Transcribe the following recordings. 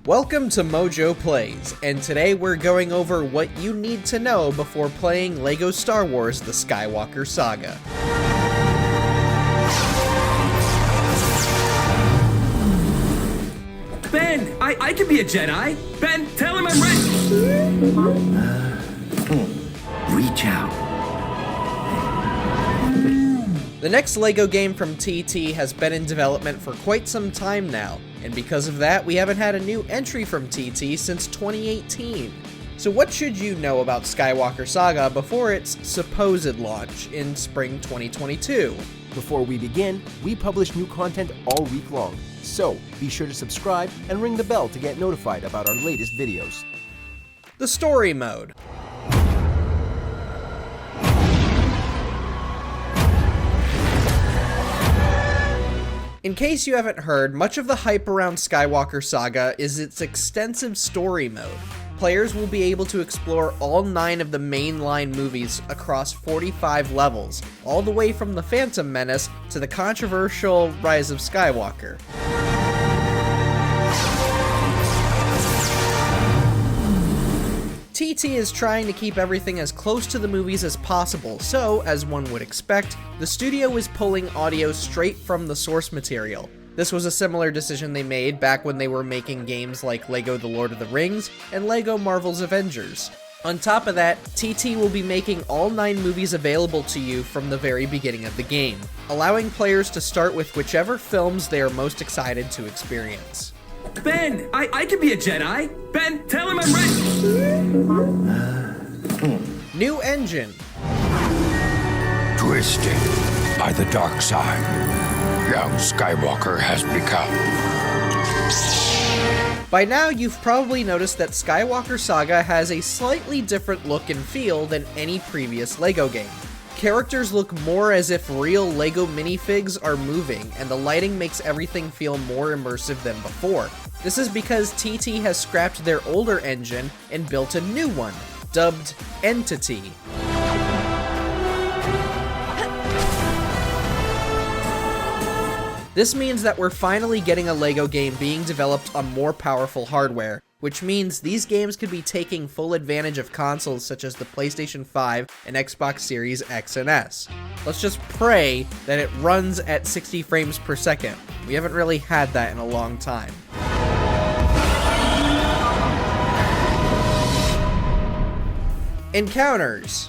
Welcome to MojoPlays, and today we're going over what you need to know before playing LEGO Star Wars The Skywalker Saga. Ben, I can be a Jedi. Ben, tell him I'm ready. Reach out. The next LEGO game from TT has been in development for quite some time now, and because of that, we haven't had a new entry from TT since 2018. So what should you know about Skywalker Saga before its supposed launch in spring 2022? Before we begin, we publish new content all week long, so be sure to subscribe and ring the bell to get notified about our latest videos. The story mode. In case you haven't heard, much of the hype around Skywalker Saga is its extensive story mode. Players will be able to explore all 9 of the mainline movies across 45 levels, all the way from The Phantom Menace to the controversial Rise of Skywalker. TT is trying to keep everything as close to the movies as possible, so, as one would expect, the studio is pulling audio straight from the source material. This was a similar decision they made back when they were making games like LEGO The Lord of the Rings and LEGO Marvel's Avengers. On top of that, TT will be making all 9 movies available to you from the very beginning of the game, allowing players to start with whichever films they are most excited to experience. Ben, I can be a Jedi. Ben, tell him I'm ready. New engine. Twisted by the dark side, young Skywalker has become. By now, you've probably noticed that Skywalker Saga has a slightly different look and feel than any previous LEGO game. Characters look more as if real LEGO minifigs are moving, and the lighting makes everything feel more immersive than before. This is because TT has scrapped their older engine and built a new one, dubbed Entity. This means that we're finally getting a LEGO game being developed on more powerful hardware, which means these games could be taking full advantage of consoles such as the PlayStation 5 and Xbox Series X and S. Let's just pray that it runs at 60 frames per second. We haven't really had that in a long time. Encounters.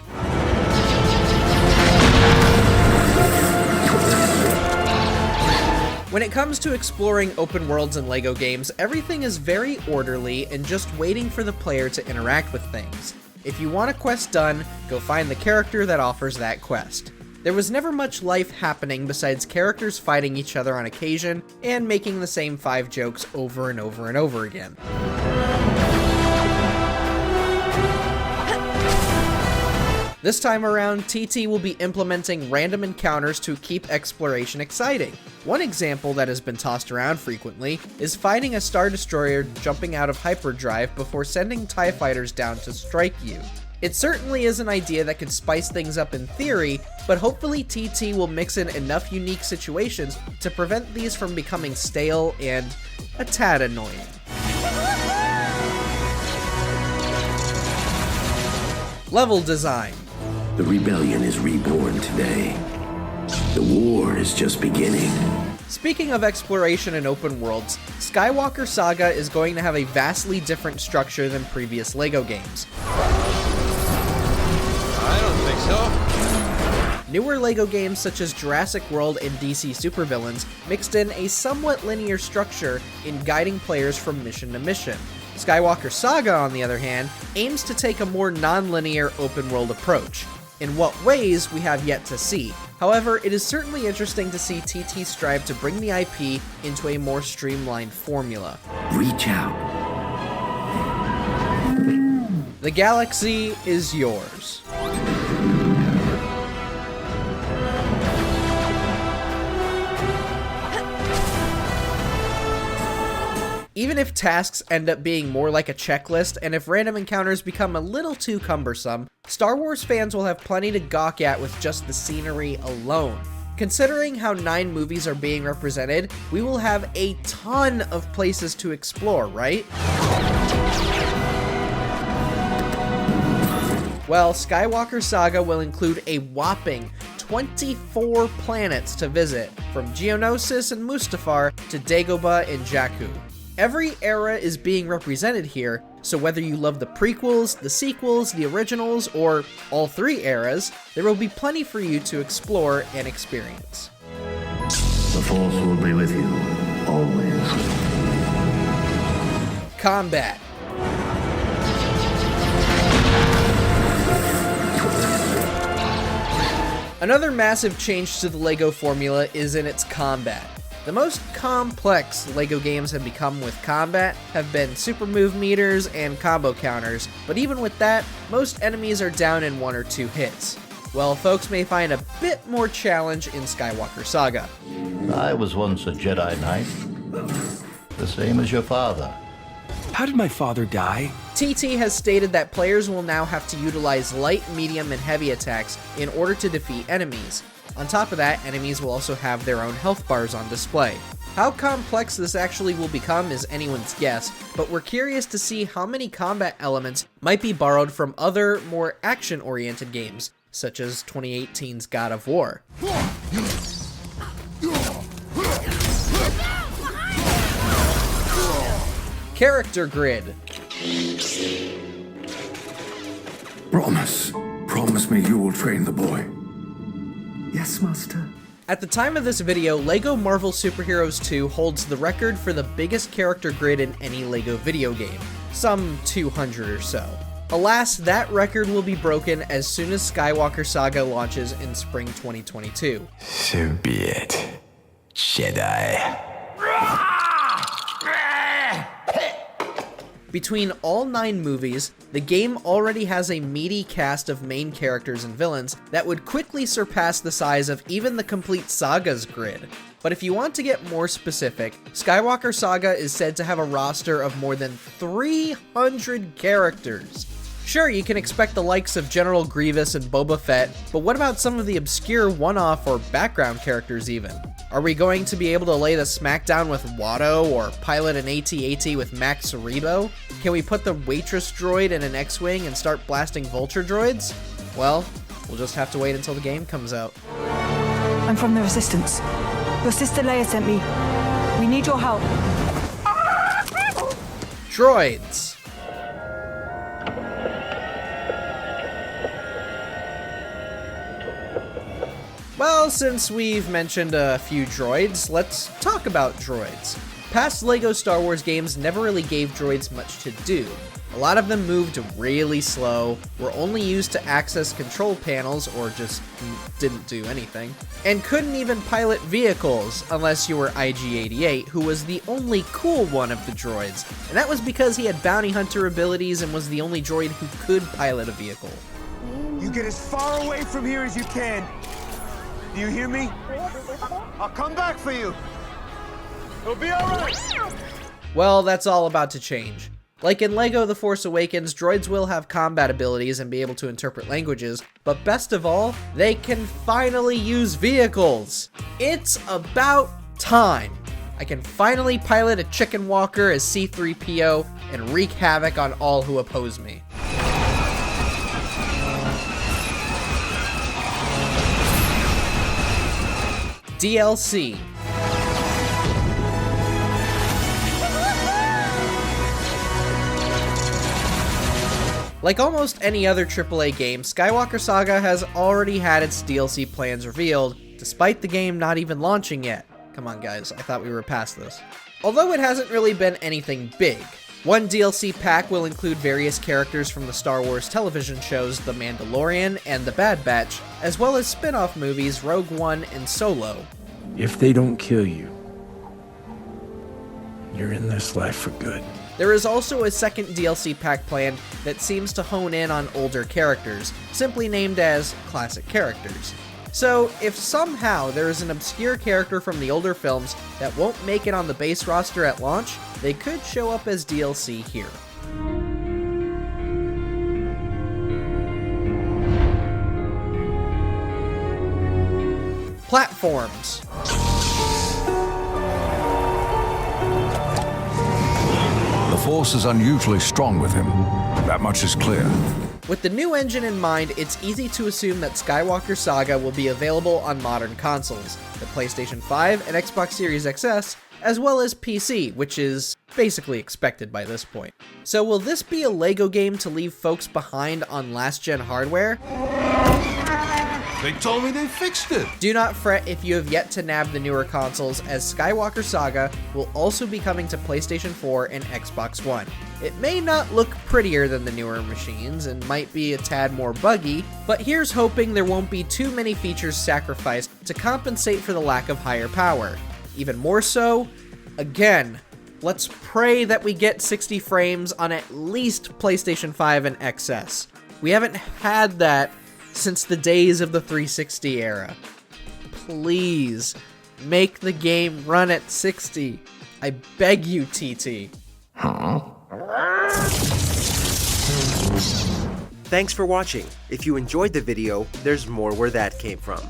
When it comes to exploring open worlds in LEGO games, everything is very orderly and just waiting for the player to interact with things. If you want a quest done, go find the character that offers that quest. There was never much life happening besides characters fighting each other on occasion and making the same 5 jokes over and over and over again. This time around, TT will be implementing random encounters to keep exploration exciting. One example that has been tossed around frequently is fighting a Star Destroyer jumping out of hyperdrive before sending TIE fighters down to strike you. It certainly is an idea that could spice things up in theory, but hopefully TT will mix in enough unique situations to prevent these from becoming stale and a tad annoying. Level design. The rebellion is reborn today. The war is just beginning. Speaking of exploration in open worlds, Skywalker Saga is going to have a vastly different structure than previous LEGO games. I don't think so. Newer LEGO games such as Jurassic World and DC Supervillains mixed in a somewhat linear structure in guiding players from mission to mission. Skywalker Saga, on the other hand, aims to take a more non-linear open-world approach. In what ways, we have yet to see. However, it is certainly interesting to see TT strive to bring the IP into a more streamlined formula. Reach out. The galaxy is yours. Even if tasks end up being more like a checklist, and if random encounters become a little too cumbersome, Star Wars fans will have plenty to gawk at with just the scenery alone. Considering how 9 movies are being represented, we will have a ton of places to explore, right? Well, Skywalker Saga will include a whopping 24 planets to visit, from Geonosis and Mustafar to Dagobah and Jakku. Every era is being represented here, so whether you love the prequels, the sequels, the originals, or all 3 eras, there will be plenty for you to explore and experience. The Force will be with you, always. Combat. Another massive change to the LEGO formula is in its combat. The most complex LEGO games have become with combat have been super move meters and combo counters, but even with that, most enemies are down in 1 or 2 hits. Well, folks may find a bit more challenge in Skywalker Saga. I was once a Jedi Knight, the same as your father. How did my father die? TT has stated that players will now have to utilize light, medium, and heavy attacks in order to defeat enemies. On top of that, enemies will also have their own health bars on display. How complex this actually will become is anyone's guess, but we're curious to see how many combat elements might be borrowed from other, more action-oriented games, such as 2018's God of War. Character grid. Promise me you will train the boy. Yes, Master. At the time of this video, LEGO Marvel Superheroes 2 holds the record for the biggest character grid in any LEGO video game, some 200 or so. Alas, that record will be broken as soon as Skywalker Saga launches in spring 2022. So be it, Jedi. Between all 9 movies, the game already has a meaty cast of main characters and villains that would quickly surpass the size of even the complete Saga's grid. But if you want to get more specific, Skywalker Saga is said to have a roster of more than 300 characters. Sure, you can expect the likes of General Grievous and Boba Fett, but what about some of the obscure one-off or background characters even? Are we going to be able to lay the smackdown with Watto or pilot an AT-AT with Max Cerebo? Can we put the waitress droid in an X-Wing and start blasting vulture droids? Well, we'll just have to wait until the game comes out. I'm from the Resistance. Your sister Leia sent me. We need your help. Droids. Well, since we've mentioned a few droids, let's talk about droids. Past LEGO Star Wars games never really gave droids much to do. A lot of them moved really slow, were only used to access control panels or just didn't do anything, and couldn't even pilot vehicles unless you were IG-88, who was the only cool one of the droids, and that was because he had bounty hunter abilities and was the only droid who could pilot a vehicle. You get as far away from here as you can. Do you hear me? I'll come back for you. It'll be all right. Well, that's all about to change. Like in LEGO The Force Awakens, droids will have combat abilities and be able to interpret languages, but best of all, they can finally use vehicles! It's about time! I can finally pilot a chicken walker as C-3PO and wreak havoc on all who oppose me. DLC. Like almost any other AAA game, Skywalker Saga has already had its DLC plans revealed, despite the game not even launching yet. Come on guys, I thought we were past this. Although it hasn't really been anything big. One DLC pack will include various characters from the Star Wars television shows The Mandalorian and The Bad Batch, as well as spin-off movies Rogue One and Solo. If they don't kill you, you're in this life for good. There is also a second DLC pack planned that seems to hone in on older characters, simply named as Classic Characters. So, if somehow there is an obscure character from the older films that won't make it on the base roster at launch, they could show up as DLC here. platforms. The Force is unusually strong with him. That much is clear. With the new engine in mind, it's easy to assume that Skywalker Saga will be available on modern consoles, the PlayStation 5 and Xbox Series XS, as well as PC, which is basically expected by this point. So will this be a LEGO game to leave folks behind on last-gen hardware? They told me they fixed it! Do not fret if you have yet to nab the newer consoles, as Skywalker Saga will also be coming to PlayStation 4 and Xbox One. It may not look prettier than the newer machines and might be a tad more buggy, but here's hoping there won't be too many features sacrificed to compensate for the lack of higher power. Even more so, again, let's pray that we get 60 frames on at least PlayStation 5 and XS. We haven't had that since the days of the 360 era. Please, make the game run at 60. I beg you, TT. Thanks for watching. If you enjoyed the video, there's more where that came from.